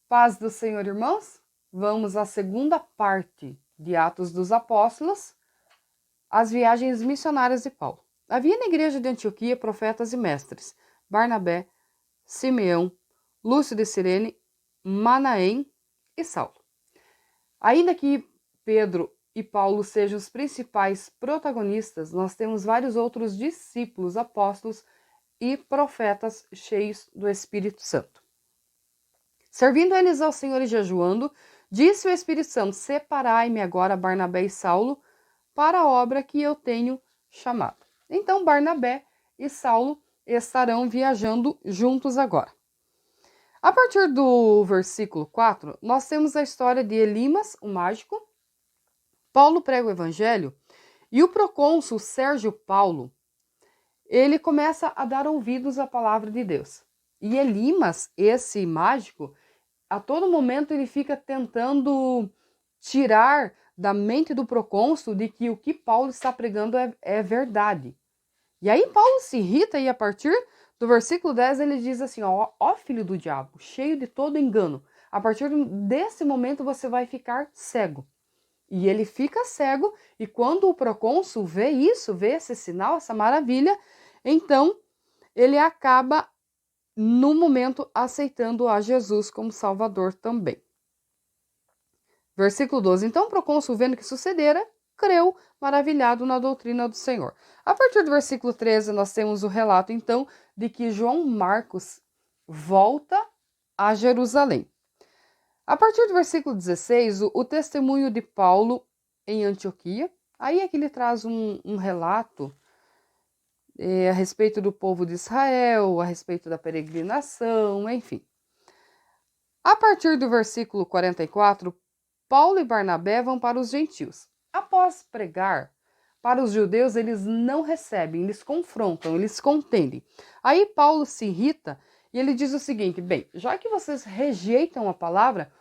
Paz do Senhor, irmãos. Vamos à segunda parte de Atos dos Apóstolos, as viagens missionárias de Paulo. Havia na igreja de Antioquia profetas e mestres: Barnabé, Simeão, Lúcio de Cirene, Manaém e Saulo. Ainda que Pedro e Paulo sejam os principais protagonistas, nós temos vários outros discípulos, apóstolos e profetas cheios do Espírito Santo. Servindo eles ao Senhor e jejuando, disse o Espírito Santo: separai-me agora Barnabé e Saulo para a obra que eu tenho chamado. Então Barnabé e Saulo estarão viajando juntos agora. A partir do versículo 4, nós temos a história de Elimas, o mágico. Paulo prega o evangelho e o procônsul Sérgio Paulo, ele começa a dar ouvidos à palavra de Deus. E Elimas, esse mágico, a todo momento ele fica tentando tirar da mente do procônsul de que o que Paulo está pregando é verdade. E aí Paulo se irrita e a partir do versículo 10 ele diz assim: ó filho do diabo, cheio de todo engano, a partir desse momento você vai ficar cego. E ele fica cego, e quando o procônsul vê isso, vê esse sinal, essa maravilha, então ele acaba no momento aceitando a Jesus como Salvador também. Versículo 12. Então o procônsul, vendo o que sucedera, creu, maravilhado na doutrina do Senhor. A partir do versículo 13, nós temos o relato, então, de que João Marcos volta a Jerusalém. A partir do versículo 16, o testemunho de Paulo em Antioquia. Aí é que ele traz um relato a respeito do povo de Israel, a respeito da peregrinação, enfim. A partir do versículo 44, Paulo e Barnabé vão para os gentios. Após pregar para os judeus, eles não recebem, eles confrontam, eles contendem. Aí Paulo se irrita e ele diz o seguinte: bem, já que vocês rejeitam a palavra,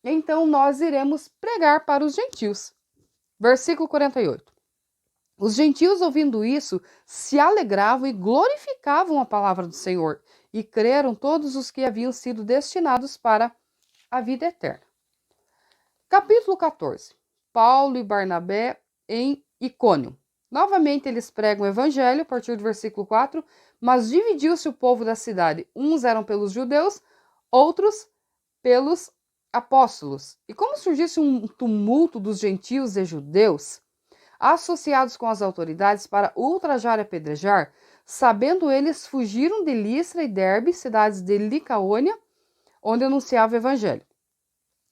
então nós iremos pregar para os gentios. Versículo 48. Os gentios, ouvindo isso, se alegravam e glorificavam a palavra do Senhor, e creram todos os que haviam sido destinados para a vida eterna. Capítulo 14. Paulo e Barnabé em Icônio. Novamente eles pregam o evangelho, a partir do versículo 4, mas dividiu-se o povo da cidade. Uns eram pelos judeus, outros pelos apóstolos. E como surgisse um tumulto dos gentios e judeus, associados com as autoridades para ultrajar e apedrejar, sabendo eles, fugiram de Listra e Derbe, cidades de Licaônia, onde anunciava o evangelho.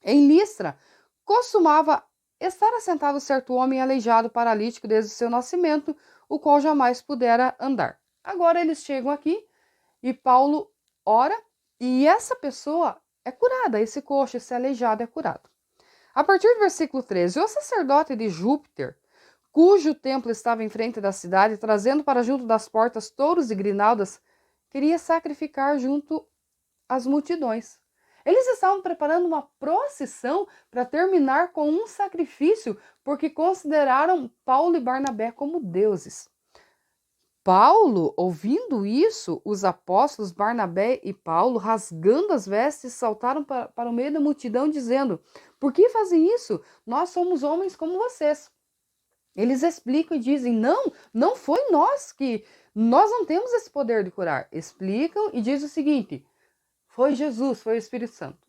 Em Listra, costumava estar assentado certo homem aleijado, paralítico desde o seu nascimento, o qual jamais pudera andar. Agora eles chegam aqui e Paulo ora e essa pessoa é curada, esse coxo, esse aleijado é curado. A partir do versículo 13, o sacerdote de Júpiter, cujo templo estava em frente da cidade, trazendo para junto das portas touros e grinaldas, queria sacrificar junto às multidões. Eles estavam preparando uma procissão para terminar com um sacrifício, porque consideraram Paulo e Barnabé como deuses. Paulo, ouvindo isso, os apóstolos Barnabé e Paulo, rasgando as vestes, saltaram para o meio da multidão, dizendo: por que fazem isso? Nós somos homens como vocês. Eles explicam e dizem: não foi nós não temos esse poder de curar. Explicam e dizem o seguinte: foi Jesus, foi o Espírito Santo.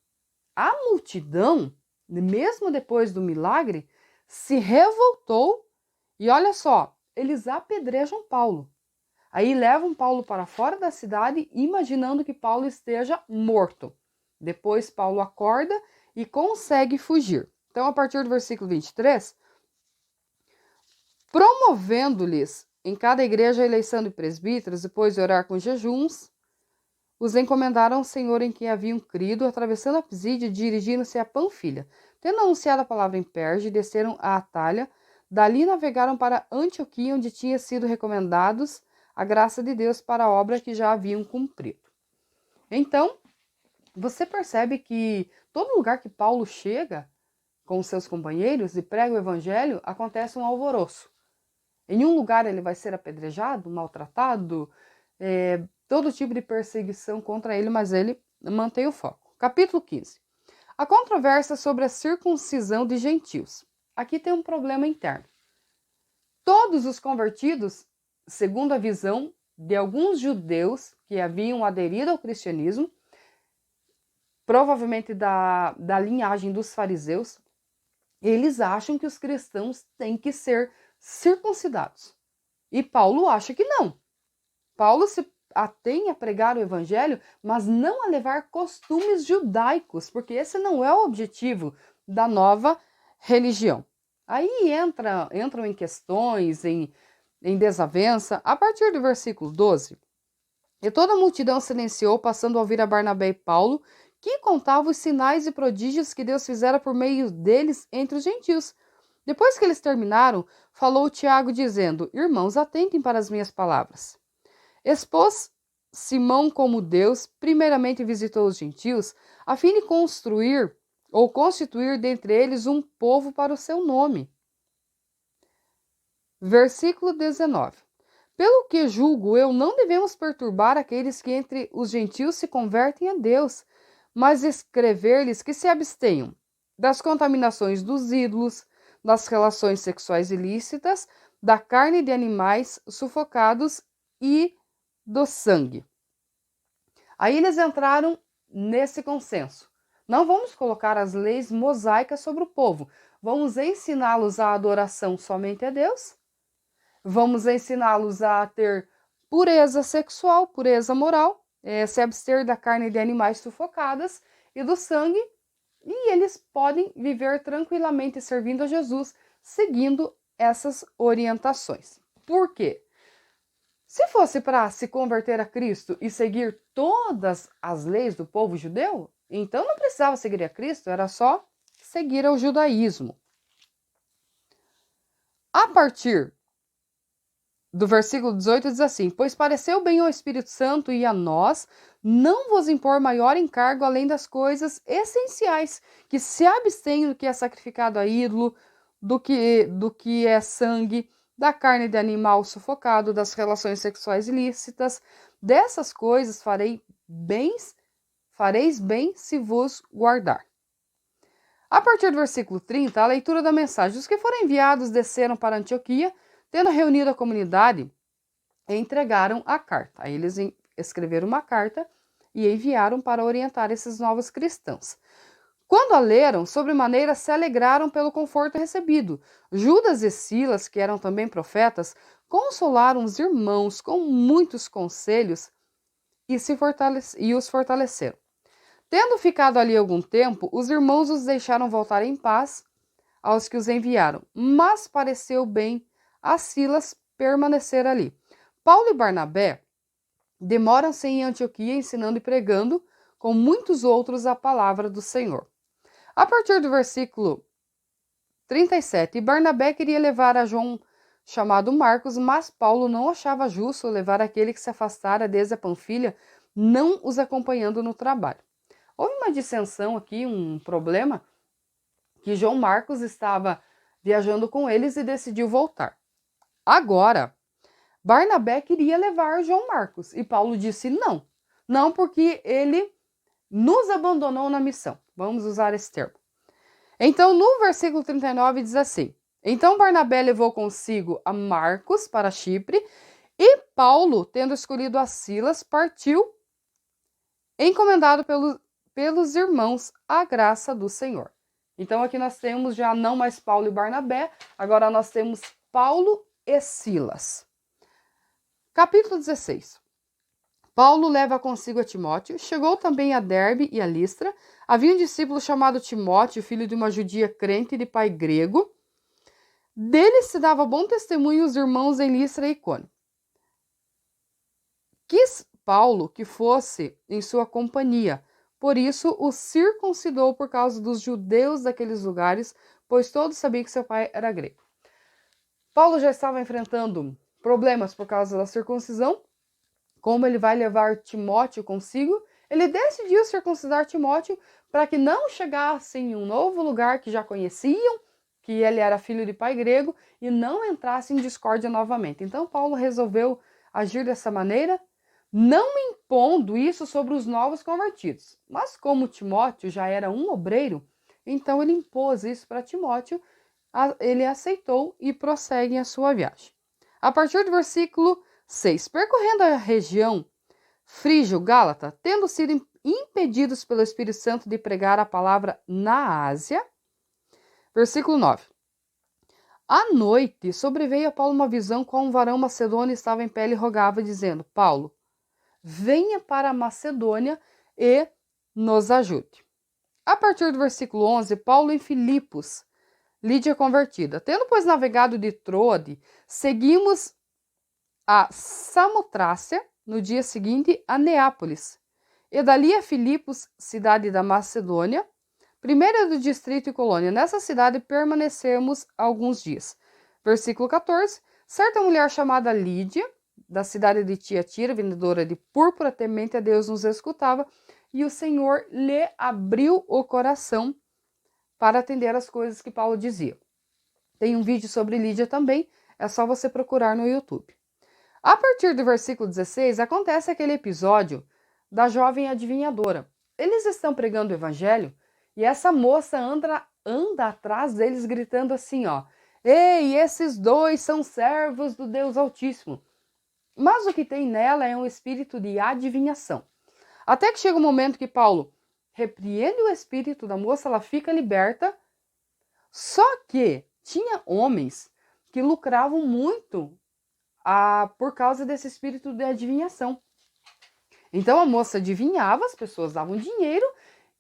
A multidão, mesmo depois do milagre, se revoltou e olha só, eles apedrejam Paulo. Aí levam Paulo para fora da cidade, imaginando que Paulo esteja morto. Depois Paulo acorda e consegue fugir. Então, a partir do versículo 23, promovendo-lhes em cada igreja a eleição de presbíteros, depois de orar com jejuns, os encomendaram ao Senhor em quem haviam crido, atravessando a Pisídia e dirigindo-se a Panfilha. Tendo anunciado a palavra em Perge, desceram a Atália, dali navegaram para Antioquia, onde tinham sido recomendados a graça de Deus para a obra que já haviam cumprido. Então, você percebe que todo lugar que Paulo chega com seus companheiros e prega o evangelho, acontece um alvoroço. Em um lugar ele vai ser apedrejado, maltratado, todo tipo de perseguição contra ele, mas ele mantém o foco. Capítulo 15. A controvérsia sobre a circuncisão de gentios. Aqui tem um problema interno. Todos os convertidos, segundo a visão de alguns judeus que haviam aderido ao cristianismo, provavelmente da linhagem dos fariseus, eles acham que os cristãos têm que ser circuncidados. E Paulo acha que não. Paulo se atém a pregar o evangelho, mas não a levar costumes judaicos, porque esse não é o objetivo da nova religião. Aí entram em questões, em desavença, a partir do versículo 12. E toda a multidão silenciou, passando a ouvir a Barnabé e Paulo, que contavam os sinais e prodígios que Deus fizera por meio deles entre os gentios. Depois que eles terminaram, falou Tiago, dizendo: Irmãos, atentem para as minhas palavras. Expôs Simão como Deus primeiramente visitou os gentios, a fim de construir ou constituir dentre eles um povo para o seu nome. Versículo 19. Pelo que julgo eu, não devemos perturbar aqueles que entre os gentios se convertem a Deus, mas escrever-lhes que se abstenham das contaminações dos ídolos, das relações sexuais ilícitas, da carne de animais sufocados e do sangue. Aí eles entraram nesse consenso. Não vamos colocar as leis mosaicas sobre o povo. Vamos ensiná-los a adoração somente a Deus. Vamos ensiná-los a ter pureza sexual, pureza moral, se abster da carne de animais sufocadas e do sangue, e eles podem viver tranquilamente servindo a Jesus, seguindo essas orientações. Por quê? Se fosse para se converter a Cristo e seguir todas as leis do povo judeu, então não precisava seguir a Cristo, era só seguir ao judaísmo. A partir do versículo 18 diz assim: Pois pareceu bem ao Espírito Santo e a nós não vos impor maior encargo além das coisas essenciais, que se abstenham do que é sacrificado a ídolo, do que é sangue, da carne de animal sufocado, das relações sexuais ilícitas. Dessas coisas fareis bem se vos guardar. A partir do versículo 30, a leitura da mensagem. Os que foram enviados desceram para Antioquia, tendo reunido a comunidade, entregaram a carta. Aí eles escreveram uma carta e enviaram para orientar esses novos cristãos. Quando a leram, sobremaneira se alegraram pelo conforto recebido. Judas e Silas, que eram também profetas, consolaram os irmãos com muitos conselhos e os fortaleceram. Tendo ficado ali algum tempo, os irmãos os deixaram voltar em paz aos que os enviaram, mas pareceu bem a Silas permanecer ali. Paulo e Barnabé demoram-se em Antioquia ensinando e pregando com muitos outros a palavra do Senhor. A partir do versículo 37, Barnabé queria levar a João chamado Marcos, mas Paulo não achava justo levar aquele que se afastara desde a Panfilha, não os acompanhando no trabalho. Houve uma dissensão aqui, um problema, que João Marcos estava viajando com eles e decidiu voltar. Agora, Barnabé queria levar João Marcos e Paulo disse não. Não, porque ele nos abandonou na missão. Vamos usar esse termo. Então, no versículo 39 diz assim: Então Barnabé levou consigo a Marcos para Chipre e Paulo, tendo escolhido a Silas, partiu encomendado pelos irmãos à graça do Senhor. Então aqui nós temos já não mais Paulo e Barnabé, agora nós temos Paulo e Silas. Capítulo 16. Paulo leva consigo a Timóteo, chegou também a Derbe e a Listra. Havia um discípulo chamado Timóteo, filho de uma judia crente de pai grego. Dele se dava bom testemunho os irmãos em Listra e Icônio. Quis Paulo que fosse em sua companhia, por isso o circuncidou por causa dos judeus daqueles lugares, pois todos sabiam que seu pai era grego. Paulo já estava enfrentando problemas por causa da circuncisão. Como ele vai levar Timóteo consigo, ele decidiu circuncidar Timóteo para que não chegasse em um novo lugar que já conheciam, que ele era filho de pai grego, e não entrasse em discórdia novamente. Então Paulo resolveu agir dessa maneira não impondo isso sobre os novos convertidos. Mas como Timóteo já era um obreiro, então ele impôs isso para Timóteo, ele aceitou e prossegue a sua viagem. A partir do versículo 6, percorrendo a região frígio-gálata, tendo sido impedidos pelo Espírito Santo de pregar a palavra na Ásia. Versículo 9. À noite, sobreveio a Paulo uma visão com um varão macedônio estava em pé e rogava, dizendo, Paulo, venha para a Macedônia e nos ajude. A partir do versículo 11, Paulo em Filipos, Lídia convertida. Tendo, pois, navegado de Troade, seguimos a Samotrácia, no dia seguinte a Neápolis, e dali a Filipos, cidade da Macedônia, primeira do distrito e colônia. Nessa cidade permanecemos alguns dias. Versículo 14. Certa mulher chamada Lídia, da cidade de Tiatira, vendedora de púrpura, temente a Deus, nos escutava, e o Senhor lhe abriu o coração para atender as coisas que Paulo dizia. Tem um vídeo sobre Lídia também, é só você procurar no YouTube. A partir do versículo 16, acontece aquele episódio da jovem adivinhadora. Eles estão pregando o evangelho e essa moça anda atrás deles gritando assim, ó, ei, esses dois são servos do Deus Altíssimo. Mas o que tem nela é um espírito de adivinhação. Até que chega o momento que Paulo repreende o espírito da moça, ela fica liberta. Só que tinha homens que lucravam muito por causa desse espírito de adivinhação. Então a moça adivinhava, as pessoas davam dinheiro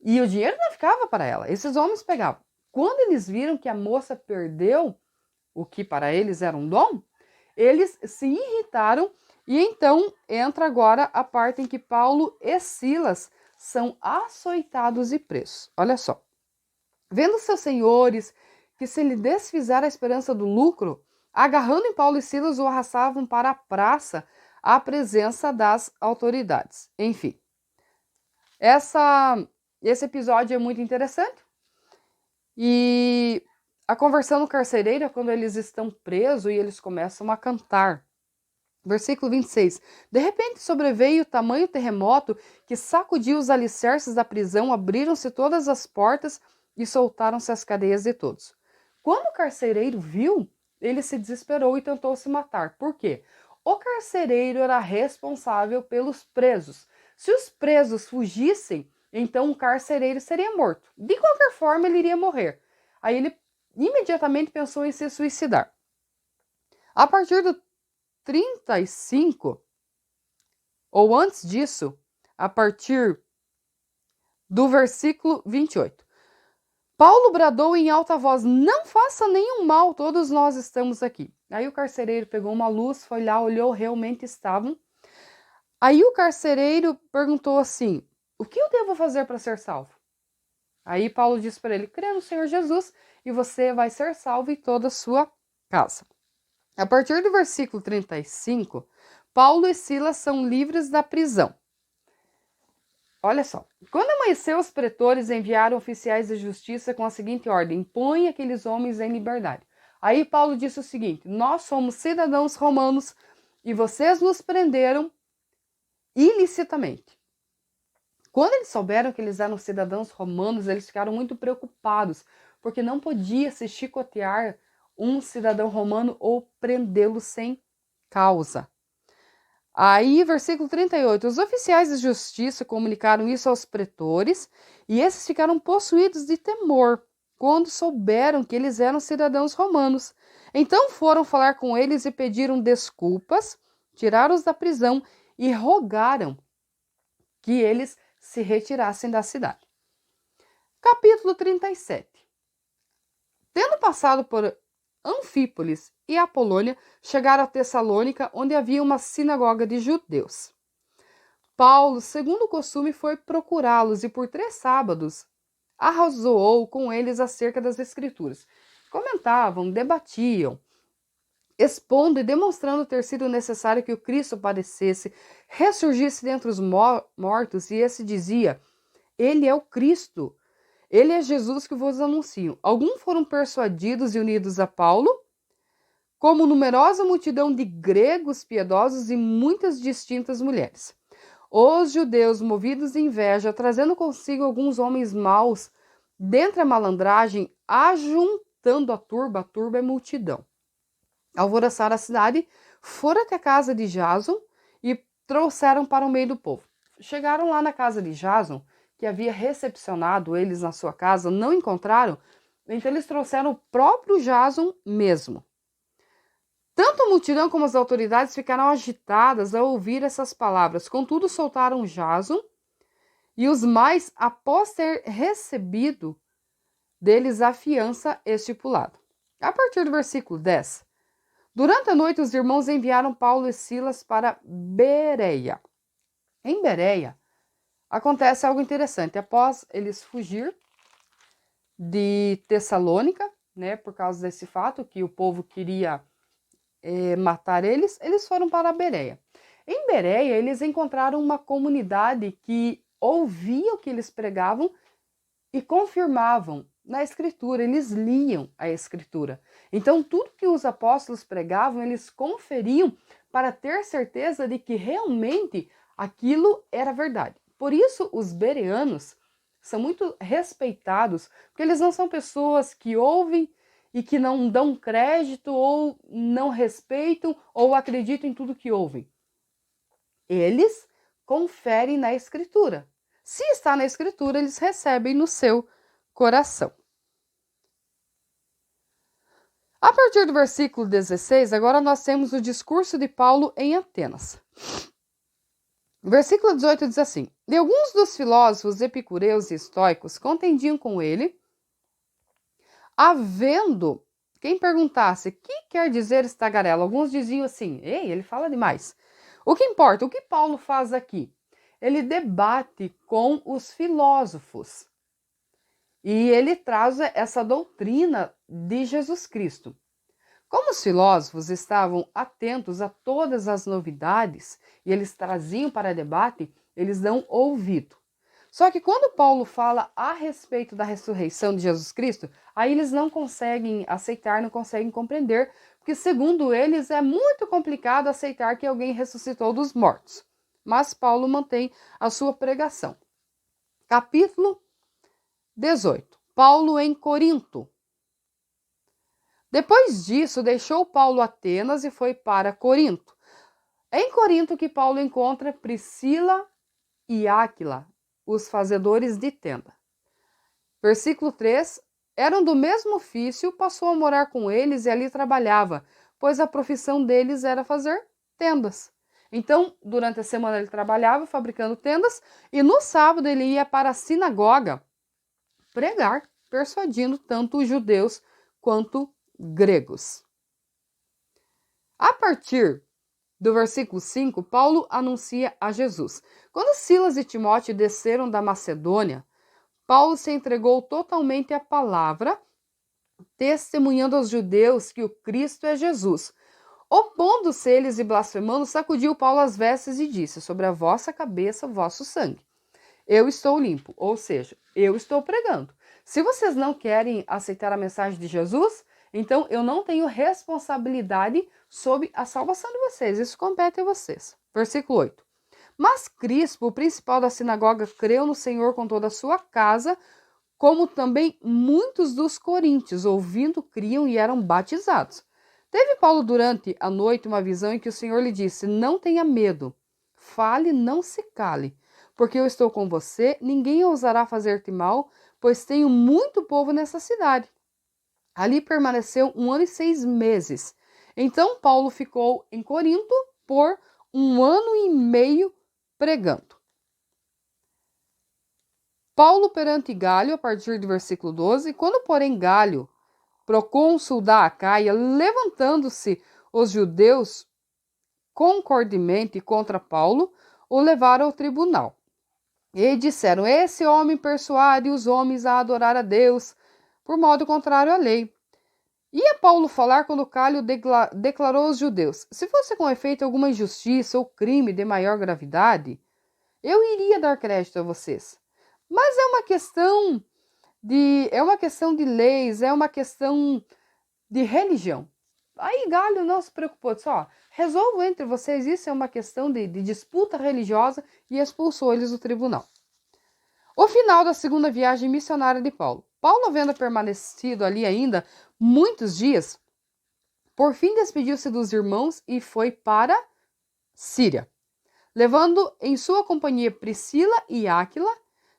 e o dinheiro não ficava para ela. Esses homens pegavam. Quando eles viram que a moça perdeu o que para eles era um dom, eles se irritaram e então entra agora a parte em que Paulo e Silas são açoitados e presos. Olha só. Vendo seus senhores que se lhe desfizer a esperança do lucro, agarrando em Paulo e Silas, o arrastavam para a praça à presença das autoridades. Enfim, esse episódio é muito interessante. E a conversão no carcereiro é quando eles estão presos e eles começam a cantar. Versículo 26. De repente sobreveio tamanho terremoto que sacudiu os alicerces da prisão, abriram-se todas as portas e soltaram-se as cadeias de todos. Quando o carcereiro viu, ele se desesperou e tentou se matar. Por quê? O carcereiro era responsável pelos presos. Se os presos fugissem, então o carcereiro seria morto. De qualquer forma, ele iria morrer. Aí ele imediatamente pensou em se suicidar. A partir do 35, ou antes disso, a partir do versículo 28. Paulo bradou em alta voz, não faça nenhum mal, todos nós estamos aqui. Aí o carcereiro pegou uma luz, foi lá, olhou, realmente estavam. Aí o carcereiro perguntou assim, o que eu devo fazer para ser salvo? Aí Paulo disse para ele, crê no Senhor Jesus e você vai ser salvo e toda a sua casa. A partir do versículo 35, Paulo e Silas são livres da prisão. Olha só, quando amanheceu, os pretores enviaram oficiais de justiça com a seguinte ordem, põe aqueles homens em liberdade. Aí Paulo disse o seguinte, nós somos cidadãos romanos e vocês nos prenderam ilicitamente. Quando eles souberam que eles eram cidadãos romanos, eles ficaram muito preocupados, porque não podia se chicotear um cidadão romano ou prendê-lo sem causa. Aí, versículo 38, os oficiais de justiça comunicaram isso aos pretores e esses ficaram possuídos de temor quando souberam que eles eram cidadãos romanos. Então foram falar com eles e pediram desculpas, tiraram-os da prisão e rogaram que eles se retirassem da cidade. Capítulo 37. Tendo passado por Anfípolis e Apolônia, chegaram a Tessalônica, onde havia uma sinagoga de judeus. Paulo, segundo o costume, foi procurá-los e por 3 sábados arrazoou com eles acerca das Escrituras. Comentavam, debatiam, expondo e demonstrando ter sido necessário que o Cristo padecesse, ressurgisse dentre os mortos, e esse dizia, ele é o Cristo. Ele é Jesus que vos anuncio. Alguns foram persuadidos e unidos a Paulo, como numerosa multidão de gregos piedosos e muitas distintas mulheres. Os judeus, movidos de inveja, trazendo consigo alguns homens maus, dentre a malandragem, ajuntando a turba é multidão. Alvoroçaram a cidade, foram até a casa de Jason e trouxeram para o meio do povo. Chegaram lá na casa de Jason, que havia recepcionado eles na sua casa, não encontraram, então eles trouxeram o próprio Jason mesmo. Tanto a multidão como as autoridades ficaram agitadas ao ouvir essas palavras. Contudo, soltaram Jason e os mais, após ter recebido deles a fiança estipulada. A partir do versículo 10. Durante a noite, os irmãos enviaram Paulo e Silas para Bereia. Em Bereia, acontece algo interessante. Após eles fugir de Tessalônica, né, por causa desse fato que o povo queria matar eles, eles foram para Bereia. Em Bereia, eles encontraram uma comunidade que ouvia o que eles pregavam e confirmavam na Escritura, eles liam a Escritura. Então, tudo que os apóstolos pregavam, eles conferiam para ter certeza de que realmente aquilo era verdade. Por isso, os bereanos são muito respeitados, porque eles não são pessoas que ouvem e que não dão crédito ou não respeitam ou acreditam em tudo que ouvem. Eles conferem na Escritura. Se está na Escritura, eles recebem no seu coração. A partir do versículo 16, agora nós temos o discurso de Paulo em Atenas. O versículo 18 diz assim: E alguns dos filósofos epicureus e estoicos contendiam com ele, havendo quem perguntasse, que quer dizer esse tagarela? Alguns diziam assim, ei, ele fala demais. O que importa, o que Paulo faz aqui? Ele debate com os filósofos. E ele traz essa doutrina de Jesus Cristo. Como os filósofos estavam atentos a todas as novidades e eles traziam para debate, eles dão ouvido. Só que quando Paulo fala a respeito da ressurreição de Jesus Cristo, aí eles não conseguem aceitar, não conseguem compreender, porque segundo eles é muito complicado aceitar que alguém ressuscitou dos mortos. Mas Paulo mantém a sua pregação. Capítulo 18. Paulo em Corinto. Depois disso, deixou Paulo Atenas e foi para Corinto. É em Corinto que Paulo encontra Priscila e Áquila, os fazedores de tenda. Versículo 3. Eram do mesmo ofício, passou a morar com eles e ali trabalhava, pois a profissão deles era fazer tendas. Então, durante a semana ele trabalhava fabricando tendas e no sábado ele ia para a sinagoga pregar, persuadindo tanto os judeus quanto gregos. A partir do versículo 5, Paulo anuncia a Jesus. Quando Silas e Timóteo desceram da Macedônia, Paulo se entregou totalmente à palavra, testemunhando aos judeus que o Cristo é Jesus. Opondo-se eles e blasfemando, sacudiu Paulo as vestes e disse: sobre a vossa cabeça, vosso sangue. Eu estou limpo, ou seja, eu estou pregando. Se vocês não querem aceitar a mensagem de Jesus, então eu não tenho responsabilidade sobre a salvação de vocês. Isso compete a vocês. Versículo 8. Mas Crispo, o principal da sinagoga, creu no Senhor com toda a sua casa, como também muitos dos coríntios, ouvindo, criam e eram batizados. Teve Paulo durante a noite uma visão em que o Senhor lhe disse: não tenha medo, fale, não se cale, porque eu estou com você, ninguém ousará fazer-te mal, pois tenho muito povo nessa cidade. Ali permaneceu 1 ano e 6 meses. Então Paulo ficou em Corinto por 1 ano e meio pregando. Paulo perante Galho, a partir do versículo 12, quando porém Galho, procônsul da Acaia, levantando-se os judeus concordemente contra Paulo, o levaram ao tribunal. E disseram: esse homem persuade os homens a adorar a Deus, por modo contrário à lei. Ia Paulo falar quando Galho declarou aos judeus: se fosse com efeito alguma injustiça ou crime de maior gravidade, eu iria dar crédito a vocês. Mas é uma questão de leis, é uma questão de religião. Aí Galho não se preocupou, disse, ó, resolvam entre vocês, isso é uma questão de disputa religiosa, e expulsou eles do tribunal. O final da segunda viagem missionária de Paulo. Paulo, havendo permanecido ali ainda muitos dias, por fim despediu-se dos irmãos e foi para Síria, levando em sua companhia Priscila e Áquila,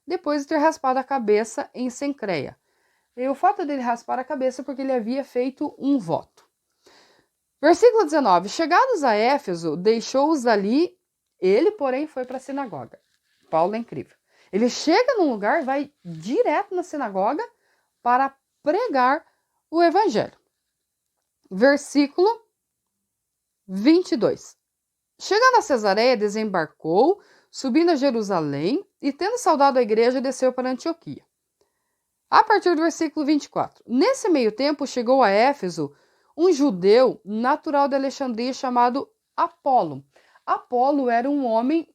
depois de ter raspado a cabeça em Cencreia. E o fato dele raspar a cabeça é porque ele havia feito um voto. Versículo 19. Chegados a Éfeso, deixou-os ali, ele, porém, foi para a sinagoga. Paulo é incrível. Ele chega num lugar, vai direto na sinagoga para pregar o evangelho. Versículo 22. Chegando a Cesareia, desembarcou, subindo a Jerusalém e, tendo saudado a igreja, desceu para Antioquia. A partir do versículo 24. Nesse meio tempo, chegou a Éfeso um judeu natural de Alexandria chamado Apolo. Apolo era um homem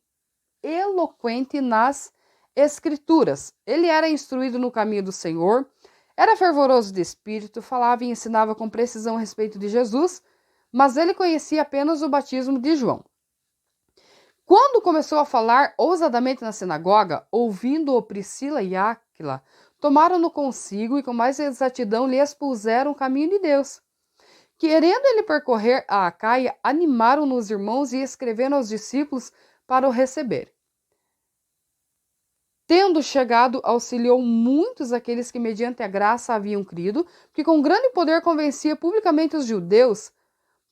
eloquente nas Escrituras. Ele era instruído no caminho do Senhor, era fervoroso de espírito, falava e ensinava com precisão a respeito de Jesus, mas ele conhecia apenas o batismo de João. Quando começou a falar ousadamente na sinagoga, ouvindo-o Priscila e Áquila, tomaram-no consigo e com mais exatidão lhe expuseram o caminho de Deus. Querendo ele percorrer a Acaia, animaram-no os irmãos e escreveram aos discípulos para o receber. Tendo chegado, auxiliou muitos aqueles que mediante a graça haviam crido, que com grande poder convencia publicamente os judeus,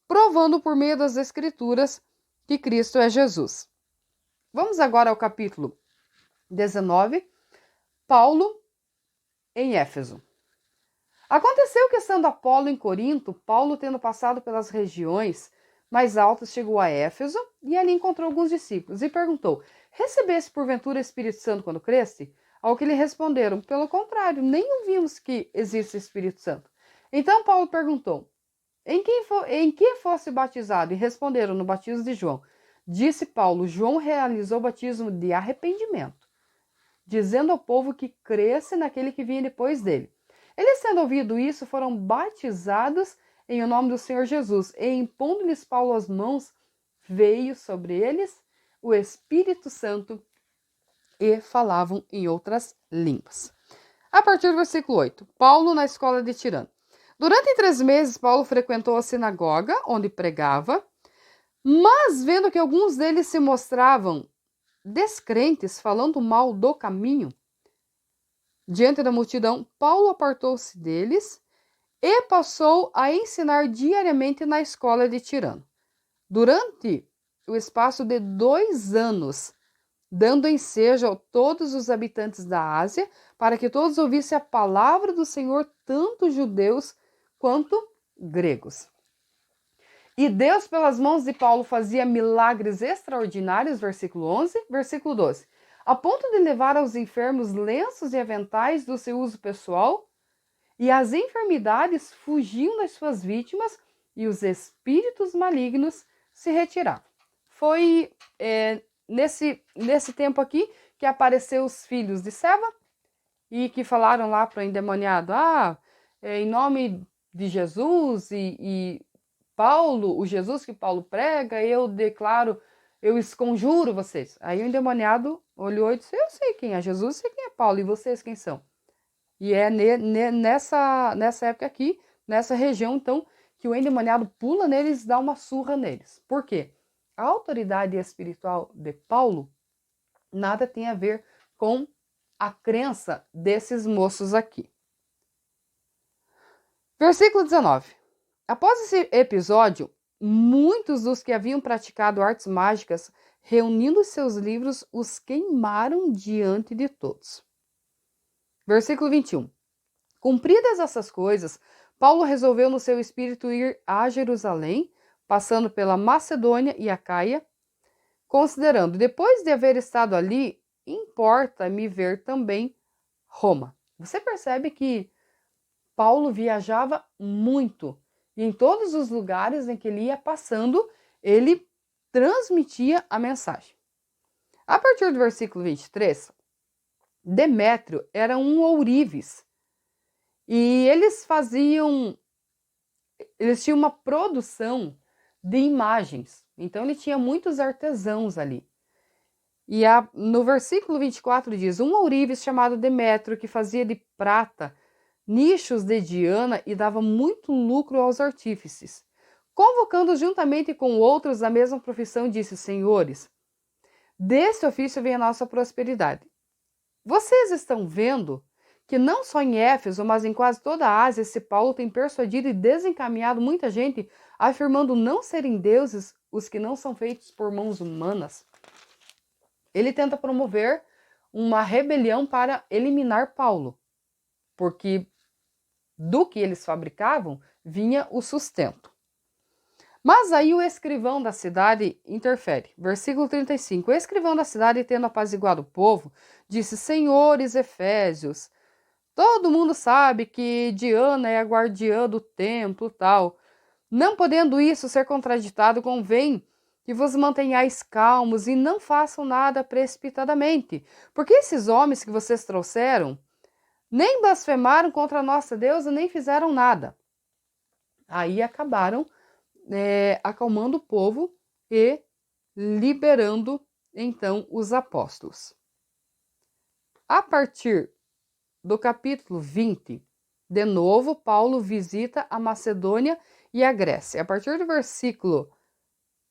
provando por meio das Escrituras que Cristo é Jesus. Vamos agora ao capítulo 19, Paulo em Éfeso. Aconteceu que, estando Apolo em Corinto, Paulo, tendo passado pelas regiões mais altas, chegou a Éfeso e ali encontrou alguns discípulos e perguntou: recebeste porventura o Espírito Santo quando creste? Ao que lhe responderam: pelo contrário, nem ouvimos que existe Espírito Santo. Então Paulo perguntou: em que fosse batizado? E responderam: no batismo de João. Disse Paulo: João realizou o batismo de arrependimento, dizendo ao povo que cresce naquele que vinha depois dele. Eles, tendo ouvido isso, foram batizados em o nome do Senhor Jesus, e impondo-lhes Paulo as mãos, veio sobre eles o Espírito Santo e falavam em outras línguas. A partir do versículo 8, Paulo na escola de Tirano. Durante 3 meses, Paulo frequentou a sinagoga, onde pregava, mas vendo que alguns deles se mostravam descrentes, falando mal do caminho, diante da multidão, Paulo apartou-se deles e passou a ensinar diariamente na escola de Tirano, durante o espaço de 2 anos, dando ensejo a todos os habitantes da Ásia, para que todos ouvissem a palavra do Senhor, tanto judeus quanto gregos. E Deus, pelas mãos de Paulo, fazia milagres extraordinários, versículo 11, versículo 12, a ponto de levar aos enfermos lenços e aventais do seu uso pessoal, e as enfermidades fugiam das suas vítimas, e os espíritos malignos se retiravam. Foi nesse tempo aqui que apareceu os filhos de Seva, e que falaram lá para o endemoniado: em nome de Jesus e Paulo, o Jesus que Paulo prega, eu declaro, eu esconjuro vocês. Aí o endemoniado olhou e disse: eu sei quem é Jesus, sei quem é Paulo, e vocês quem são? E é nessa época aqui, nessa região, então, que o endemoniado pula neles e dá uma surra neles. Por quê? A autoridade espiritual de Paulo nada tem a ver com a crença desses moços aqui. Versículo 19. Após esse episódio, muitos dos que haviam praticado artes mágicas, reunindo seus livros, os queimaram diante de todos. Versículo 21. Cumpridas essas coisas, Paulo resolveu no seu espírito ir a Jerusalém, passando pela Macedônia e Acaia, considerando: depois de haver estado ali, importa-me ver também Roma. Você percebe que Paulo viajava muito, e em todos os lugares em que ele ia passando, ele transmitia a mensagem. A partir do versículo 23, Demétrio era um ourives, e eles faziam eles tinham uma produção de imagens. Então, ele tinha muitos artesãos ali. E no versículo 24 diz, um ourives chamado Demétrio, que fazia de prata nichos de Diana e dava muito lucro aos artífices. Convocando juntamente com outros da mesma profissão, disse, senhores, desse ofício vem a nossa prosperidade. Vocês estão vendo que não só em Éfeso, mas em quase toda a Ásia, esse Paulo tem persuadido e desencaminhado muita gente, afirmando não serem deuses os que não são feitos por mãos humanas. Ele tenta promover uma rebelião para eliminar Paulo, porque do que eles fabricavam vinha o sustento. Mas aí o escrivão da cidade interfere. Versículo 35. O escrivão da cidade, tendo apaziguado o povo, disse, senhores efésios, todo mundo sabe que Diana é a guardiã do templo tal. Não podendo isso ser contraditado, convém que vos mantenhais calmos e não façam nada precipitadamente, porque esses homens que vocês trouxeram nem blasfemaram contra a nossa deusa, nem fizeram nada. Aí acabaram acalmando o povo e liberando, então, os apóstolos. A partir do capítulo 20, de novo, Paulo visita a Macedônia e a Grécia. A partir do versículo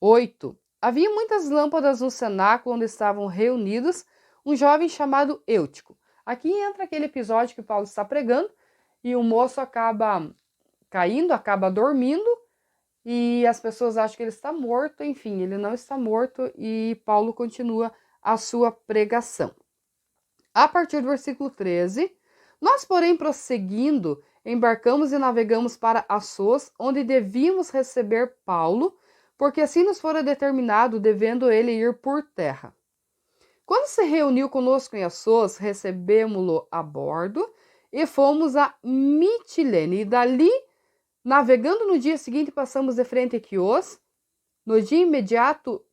8, havia muitas lâmpadas no cenáculo onde estavam reunidos um jovem chamado Eutico. Aqui entra aquele episódio que Paulo está pregando e o moço acaba caindo, acaba dormindo e as pessoas acham que ele está morto. Enfim, ele não está morto e Paulo continua a sua pregação. A partir do versículo 13, nós, porém, prosseguindo, embarcamos e navegamos para Assos, onde devíamos receber Paulo, porque assim nos fora determinado, devendo ele ir por terra. Quando se reuniu conosco em Assos, recebemos-lo a bordo e fomos a Mitilene. E dali, navegando no dia seguinte, passamos de frente a Quios. No dia imediato,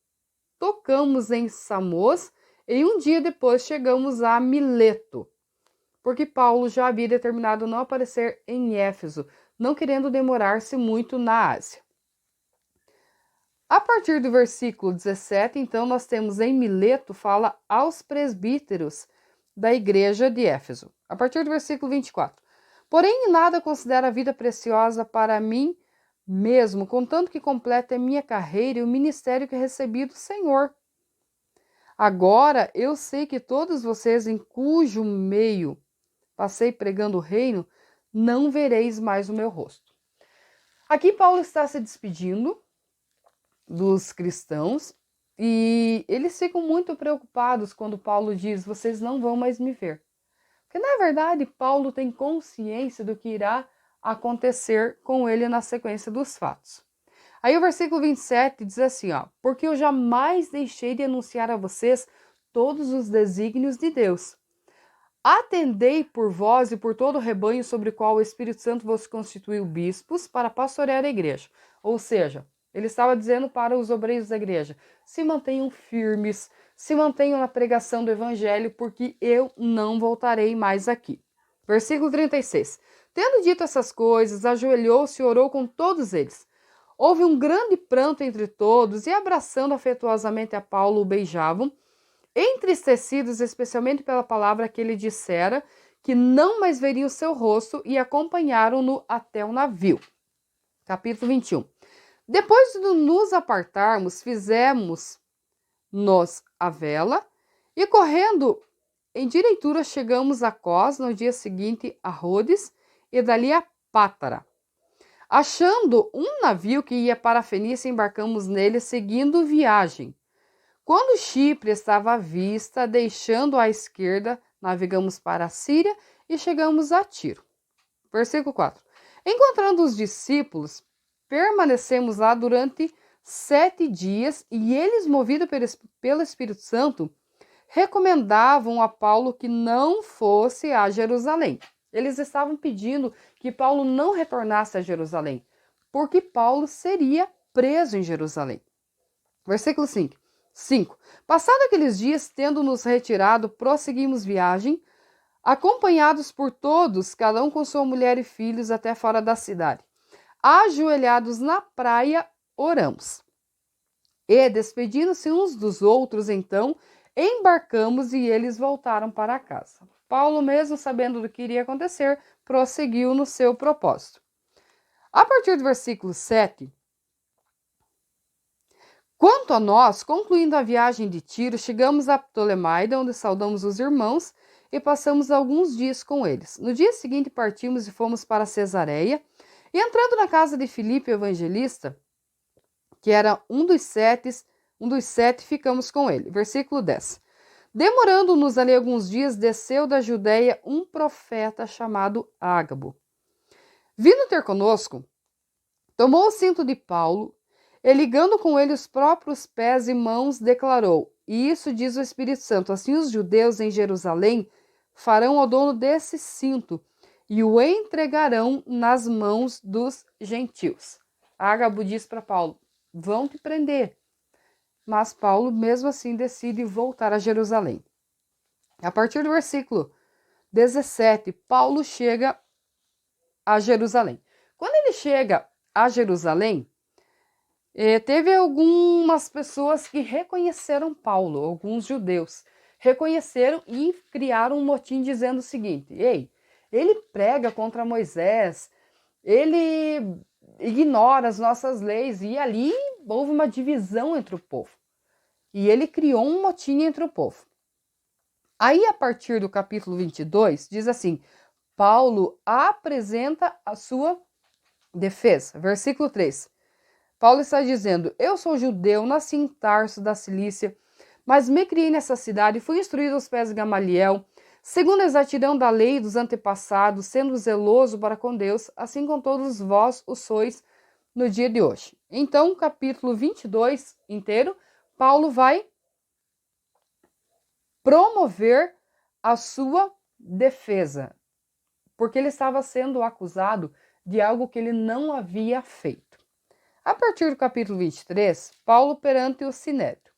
tocamos em Samos e um dia depois chegamos a Mileto, porque Paulo já havia determinado não aparecer em Éfeso, não querendo demorar-se muito na Ásia. A partir do versículo 17, então, nós temos em Mileto, fala aos presbíteros da igreja de Éfeso. A partir do versículo 24. Porém, em nada considero a vida preciosa para mim mesmo, contanto que complete a minha carreira e o ministério que recebi do Senhor. Agora, eu sei que todos vocês, em cujo meio passei pregando o reino, não vereis mais o meu rosto. Aqui Paulo está se despedindo dos cristãos e eles ficam muito preocupados quando Paulo diz, vocês não vão mais me ver. Porque na verdade Paulo tem consciência do que irá acontecer com ele na sequência dos fatos. Aí o versículo 27 diz assim, porque eu jamais deixei de anunciar a vocês todos os desígnios de Deus. Atendei por vós e por todo o rebanho sobre o qual o Espírito Santo vos constituiu bispos para pastorear a igreja. Ou seja, ele estava dizendo para os obreiros da igreja, se mantenham firmes, se mantenham na pregação do evangelho, porque eu não voltarei mais aqui. Versículo 36. Tendo dito essas coisas, ajoelhou-se e orou com todos eles. Houve um grande pranto entre todos e, abraçando afetuosamente a Paulo, o beijavam, entristecidos especialmente pela palavra que ele dissera, que não mais veriam o seu rosto, e acompanharam-no até o navio. Capítulo 21. Depois de nos apartarmos, fizemos-nos a vela, e correndo em direitura chegamos a Cós, no dia seguinte a Rhodes, e dali a Pátara. Achando um navio que ia para a Fenícia, embarcamos nele, seguindo viagem. Quando Chipre estava à vista, deixando à esquerda, navegamos para a Síria e chegamos a Tiro. Versículo 4. Encontrando os discípulos, permanecemos lá durante 7 dias e eles, movidos pelo Espírito Santo, recomendavam a Paulo que não fosse a Jerusalém. Eles estavam pedindo que Paulo não retornasse a Jerusalém, porque Paulo seria preso em Jerusalém. Versículo 5. 5. Passado aqueles dias, tendo-nos retirado, prosseguimos viagem, acompanhados por todos, cada um com sua mulher e filhos, até fora da cidade. ajoelhados na praia, oramos. E, despedindo-se uns dos outros, então, embarcamos e eles voltaram para casa. Paulo, mesmo sabendo do que iria acontecer, prosseguiu no seu propósito. A partir do versículo 7, quanto a nós, concluindo a viagem de Tiro, chegamos a Ptolemaida, onde saudamos os irmãos e passamos alguns dias com eles. No dia seguinte partimos e fomos para Cesareia, e entrando na casa de Filipe, o evangelista, que era um dos sete, ficamos com ele. Versículo 10. Demorando-nos ali alguns dias, desceu da Judéia um profeta chamado Ágabo. Vindo ter conosco, tomou o cinto de Paulo e, ligando com ele os próprios pés e mãos, declarou: e isso diz o Espírito Santo, assim os judeus em Jerusalém farão ao dono desse cinto e o entregarão nas mãos dos gentios. Ágabo diz para Paulo: vão te prender. Mas Paulo, mesmo assim, decide voltar a Jerusalém. A partir do versículo 17, Paulo chega a Jerusalém. Quando ele chega a Jerusalém, teve algumas pessoas que reconheceram Paulo, alguns judeus, reconheceram e criaram um motim dizendo o seguinte: ei, ele prega contra Moisés, ele ignora as nossas leis, e ali houve uma divisão entre o povo. E ele criou um motim entre o povo. Aí, a partir do capítulo 22, diz assim: Paulo apresenta a sua defesa. Versículo 3. Paulo está dizendo: eu sou judeu, nasci em Tarso da Cilícia, mas me criei nessa cidade e fui instruído aos pés de Gamaliel, segundo a exatidão da lei dos antepassados, sendo zeloso para com Deus, assim como todos vós o sois no dia de hoje. Então, capítulo 22 inteiro, Paulo vai promover a sua defesa, porque ele estava sendo acusado de algo que ele não havia feito. A partir do capítulo 23, Paulo perante o Sinédrio.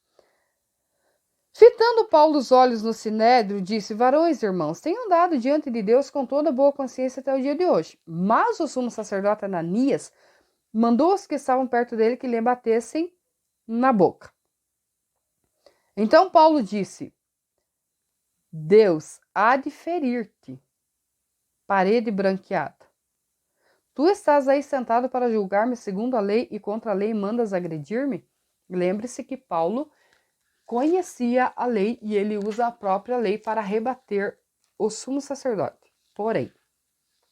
Fitando Paulo os olhos no Sinédrio, disse: varões, irmãos, tenho andado diante de Deus com toda boa consciência até o dia de hoje. Mas o sumo sacerdote Ananias mandou os que estavam perto dele que lhe batessem na boca. Então Paulo disse: Deus há de ferir-te, parede branqueada. Tu estás aí sentado para julgar-me segundo a lei e contra a lei mandas agredir-me? Lembre-se que Paulo conhecia a lei e ele usa a própria lei para rebater o sumo sacerdote. Porém,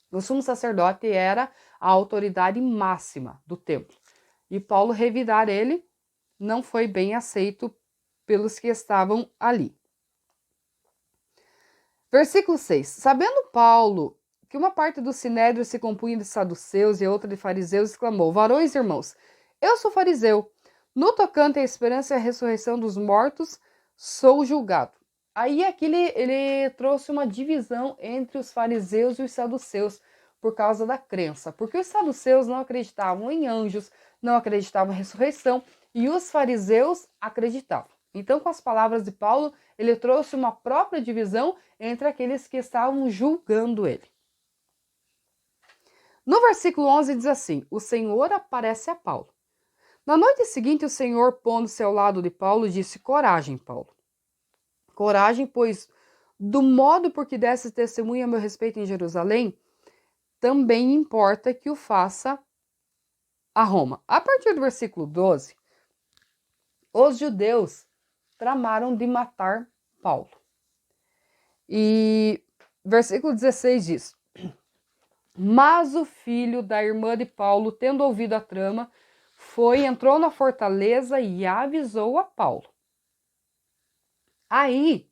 o sumo sacerdote era a autoridade máxima do templo. E Paulo revidar ele não foi bem aceito pelos que estavam ali. Versículo 6. Sabendo Paulo que uma parte do sinédrio se compunha de saduceus e outra de fariseus, exclamou: varões, irmãos, eu sou fariseu. No tocante à esperança e à ressurreição dos mortos, sou julgado. Aí aqui ele trouxe uma divisão entre os fariseus e os saduceus por causa da crença. Porque os saduceus não acreditavam em anjos, não acreditavam em ressurreição, e os fariseus acreditavam. Então, com as palavras de Paulo, ele trouxe uma própria divisão entre aqueles que estavam julgando ele. No versículo 11 diz assim: o Senhor aparece a Paulo. Na noite seguinte, o Senhor, pondo-se ao lado de Paulo, disse: coragem, Paulo. Coragem, pois do modo por que desse testemunho a meu respeito em Jerusalém, também importa que o faça a Roma. A partir do versículo 12, os judeus tramaram de matar Paulo. E versículo 16 diz: mas o filho da irmã de Paulo, tendo ouvido a trama, entrou na fortaleza e avisou a Paulo. Aí,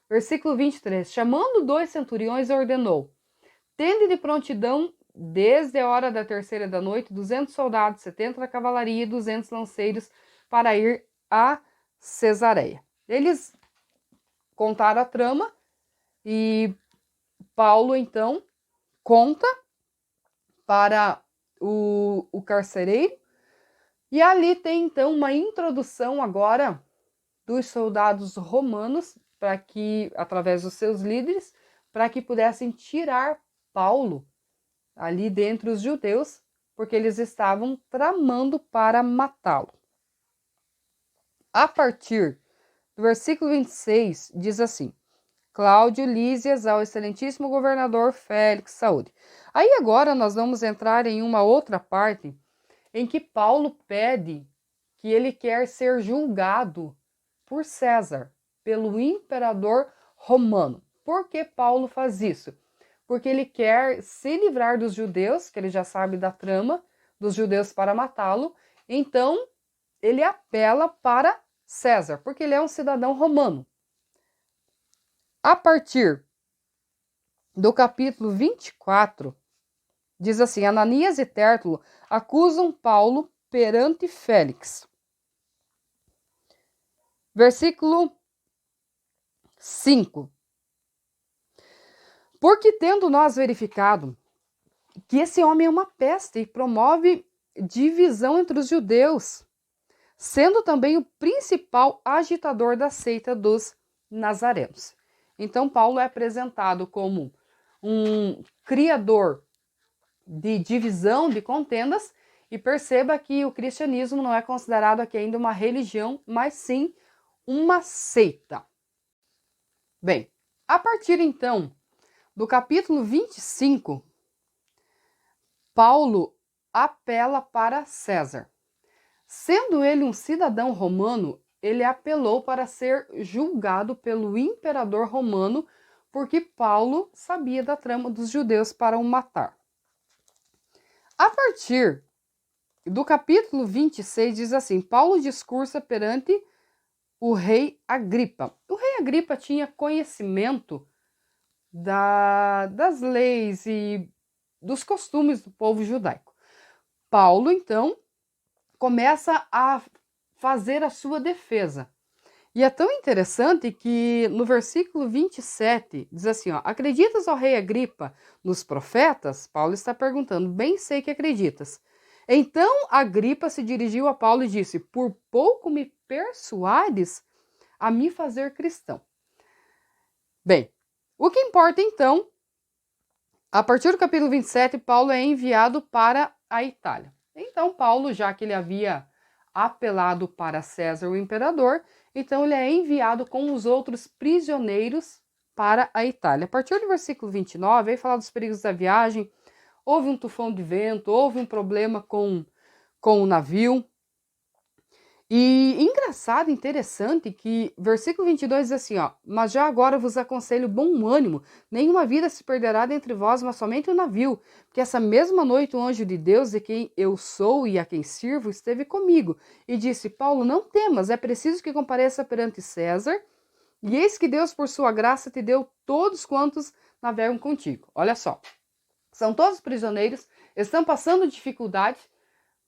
versículo 23, chamando 2 centuriões, ordenou: tende de prontidão, desde a hora da 3ª da noite, 200 soldados, 70 da cavalaria e 200 lanceiros, para ir a Cesareia. Eles contaram a trama e Paulo, então, conta para o carcereiro, e ali tem, então, uma introdução agora dos soldados romanos, para que, através dos seus líderes, para que pudessem tirar Paulo ali dentre os judeus, porque eles estavam tramando para matá-lo. A partir do versículo 26, diz assim: Cláudio Lísias ao excelentíssimo governador Félix, saúde. Aí agora nós vamos entrar em uma outra parte em que Paulo pede que ele quer ser julgado por César, pelo imperador romano. Por que Paulo faz isso? Porque ele quer se livrar dos judeus, que ele já sabe da trama dos judeus para matá-lo, então ele apela para César, porque ele é um cidadão romano. A partir do capítulo 24, diz assim: Ananias e Tértulo acusam Paulo perante Félix. Versículo 5. Porque tendo nós verificado que esse homem é uma peste e promove divisão entre os judeus, sendo também o principal agitador da seita dos nazarenos. Então, Paulo é apresentado como um criador de divisão, de contendas, e perceba que o cristianismo não é considerado aqui ainda uma religião, mas sim uma seita. Bem, a partir então do capítulo 25, Paulo apela para César. Sendo ele um cidadão romano, ele apelou para ser julgado pelo imperador romano, porque Paulo sabia da trama dos judeus para o matar. A partir do capítulo 26 diz assim: Paulo discursa perante o rei Agripa. O rei Agripa tinha conhecimento das leis e dos costumes do povo judaico. Paulo, então, começa a fazer a sua defesa. E é tão interessante que no versículo 27 diz assim, ó: Acreditas, ó rei Agripa, nos profetas? Paulo está perguntando: bem sei que acreditas. Então Agripa se dirigiu a Paulo e disse: por pouco me persuades a me fazer cristão. Bem, o que importa então, a partir do capítulo 27, Paulo é enviado para a Itália. Então Paulo, já que ele havia apelado para César, o imperador, então ele é enviado com os outros prisioneiros para a Itália. A partir do versículo 29, aí fala dos perigos da viagem, houve um tufão de vento, houve um problema com o navio. E engraçado, interessante que versículo 22 diz assim, ó: Mas já agora vos aconselho bom ânimo, nenhuma vida se perderá dentre vós, mas somente o navio, porque essa mesma noite o anjo de Deus, de quem eu sou e a quem sirvo, esteve comigo, e disse: Paulo, não temas, é preciso que compareça perante César, e eis que Deus por sua graça te deu todos quantos navegam contigo. Olha só, são todos prisioneiros, estão passando dificuldade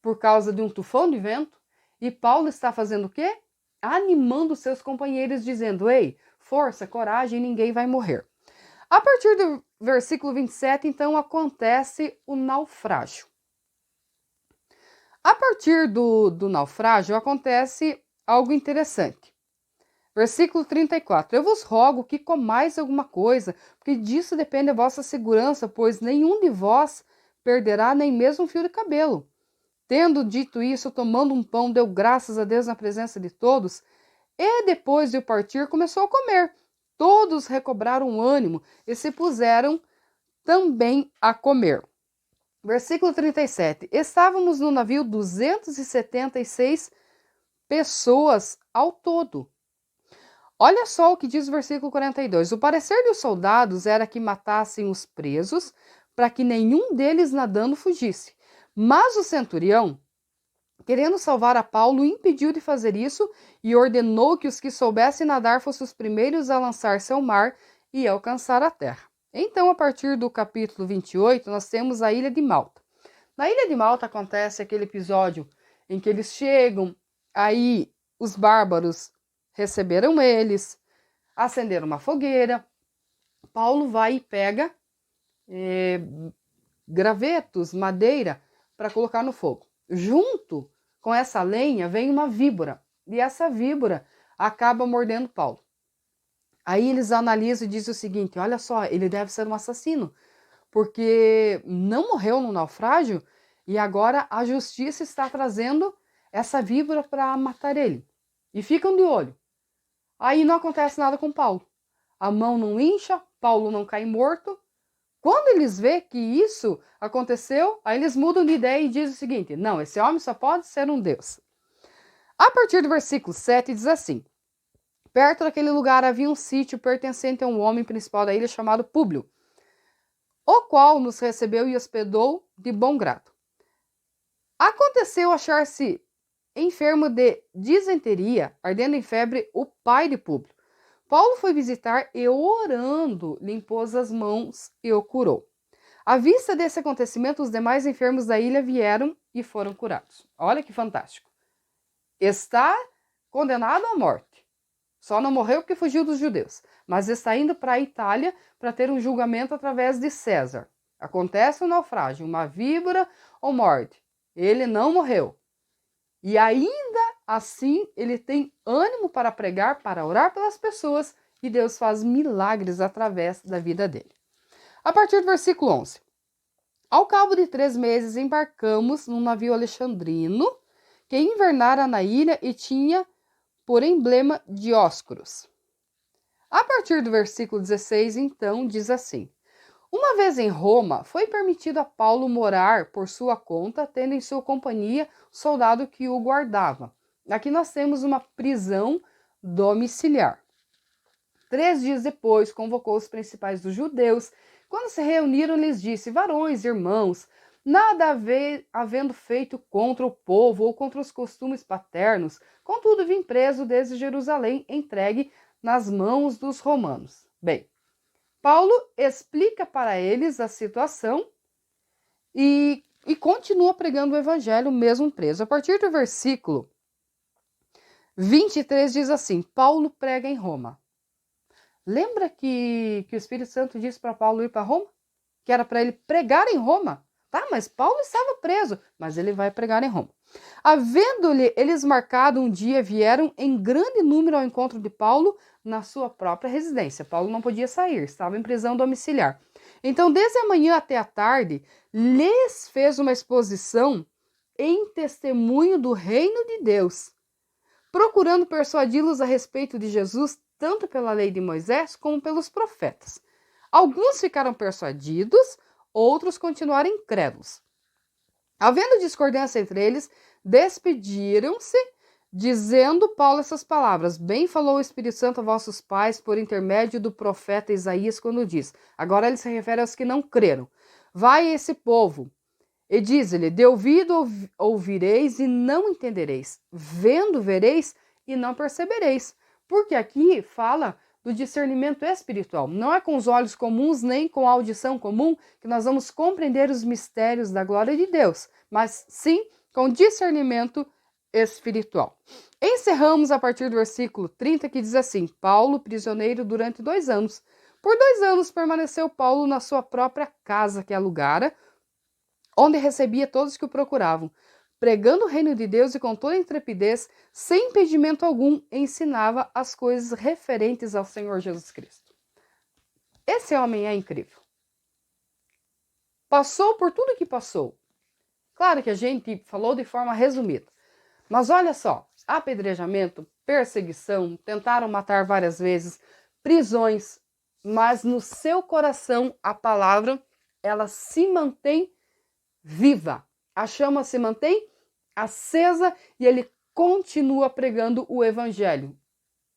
por causa de um tufão de vento, e Paulo está fazendo o quê? Animando seus companheiros, dizendo: ei, força, coragem, ninguém vai morrer. A partir do versículo 27, então, acontece o naufrágio. A partir do naufrágio, acontece algo interessante. Versículo 34. Eu vos rogo que comais alguma coisa, porque disso depende a vossa segurança, pois nenhum de vós perderá nem mesmo um fio de cabelo. Tendo dito isso, tomando um pão, deu graças a Deus na presença de todos, e depois de partir, começou a comer. Todos recobraram o ânimo e se puseram também a comer. Versículo 37. Estávamos no navio 276 pessoas ao todo. Olha só o que diz o versículo 42. O parecer dos soldados era que matassem os presos, para que nenhum deles nadando fugisse. Mas o centurião, querendo salvar a Paulo, impediu de fazer isso e ordenou que os que soubessem nadar fossem os primeiros a lançar-se ao mar e alcançar a terra. Então, a partir do capítulo 28, nós temos a Ilha de Malta. Na Ilha de Malta acontece aquele episódio em que eles chegam, aí os bárbaros receberam eles, acenderam uma fogueira, Paulo vai e pega gravetos, madeira, para colocar no fogo. Junto com essa lenha vem uma víbora, e essa víbora acaba mordendo Paulo. Aí eles analisam e dizem o seguinte: olha só, ele deve ser um assassino, porque não morreu no naufrágio E agora a justiça está trazendo essa víbora para matar ele. E ficam de olho. Aí não acontece nada com Paulo. A mão não incha, Paulo não cai morto. Quando eles veem que isso aconteceu, aí eles mudam de ideia e dizem o seguinte: não, esse homem só pode ser um Deus. A partir do versículo 7 diz assim: perto daquele lugar havia um sítio pertencente a um homem principal da ilha chamado Públio, o qual nos recebeu e hospedou de bom grado. Aconteceu achar-se enfermo de disenteria, ardendo em febre, o pai de Públio. Paulo foi visitar e, orando, limpou as mãos e o curou. À vista desse acontecimento, os demais enfermos da ilha vieram e foram curados. Olha que fantástico. Está condenado à morte. Só não morreu porque fugiu dos judeus. Mas está indo para a Itália para ter um julgamento através de César. Acontece um naufrágio, uma víbora ou morte. Ele não morreu. E ainda assim, ele tem ânimo para pregar, para orar pelas pessoas, e Deus faz milagres através da vida dele. A partir do versículo 11. Ao cabo de 3 meses, embarcamos num navio alexandrino que invernara na ilha e tinha por emblema Dióscuros. A partir do versículo 16, então, diz assim: uma vez em Roma, foi permitido a Paulo morar por sua conta, tendo em sua companhia soldado que o guardava. Aqui nós temos uma prisão domiciliar. 3 dias depois, convocou os principais dos judeus. Quando se reuniram, lhes disse: varões, irmãos, nada havendo feito contra o povo ou contra os costumes paternos, contudo vim preso desde Jerusalém, entregue nas mãos dos romanos. Bem, Paulo explica para eles a situação e continua pregando o evangelho mesmo preso. A partir do versículo 23 diz assim: Paulo prega em Roma. Lembra que o Espírito Santo disse para Paulo ir para Roma? Que era para ele pregar em Roma? Tá, mas Paulo estava preso, mas ele vai pregar em Roma. Havendo-lhe eles marcado um dia, vieram em grande número ao encontro de Paulo na sua própria residência. Paulo não podia sair, estava em prisão domiciliar. Então, desde a manhã até a tarde, lhes fez uma exposição em testemunho do reino de Deus, procurando persuadi-los a respeito de Jesus, tanto pela lei de Moisés como pelos profetas. Alguns ficaram persuadidos, outros continuaram incrédulos. Havendo discordância entre eles, despediram-se, dizendo Paulo essas palavras: bem falou o Espírito Santo a vossos pais por intermédio do profeta Isaías, quando diz. Agora ele se refere aos que não creram. Vai esse povo e diz-lhe: de ouvido ouvireis e não entendereis, vendo vereis e não percebereis. Porque aqui fala do discernimento espiritual. Não é com os olhos comuns nem com a audição comum que nós vamos compreender os mistérios da glória de Deus, mas sim com discernimento espiritual. Encerramos a partir do versículo 30, que diz assim: Paulo, prisioneiro durante 2 anos. Por 2 anos permaneceu Paulo na sua própria casa que alugara, onde recebia todos que o procuravam, pregando o reino de Deus e com toda intrepidez, sem impedimento algum, ensinava as coisas referentes ao Senhor Jesus Cristo. Esse homem é incrível. Passou por tudo que passou. Claro que a gente falou de forma resumida, mas olha só, apedrejamento, perseguição, tentaram matar várias vezes, prisões, mas no seu coração a palavra, ela se mantém viva. A chama se mantém acesa e ele continua pregando o evangelho.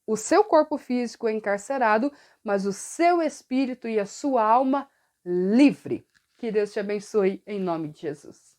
O seu corpo físico é encarcerado, mas o seu espírito e a sua alma livre. Que Deus te abençoe em nome de Jesus.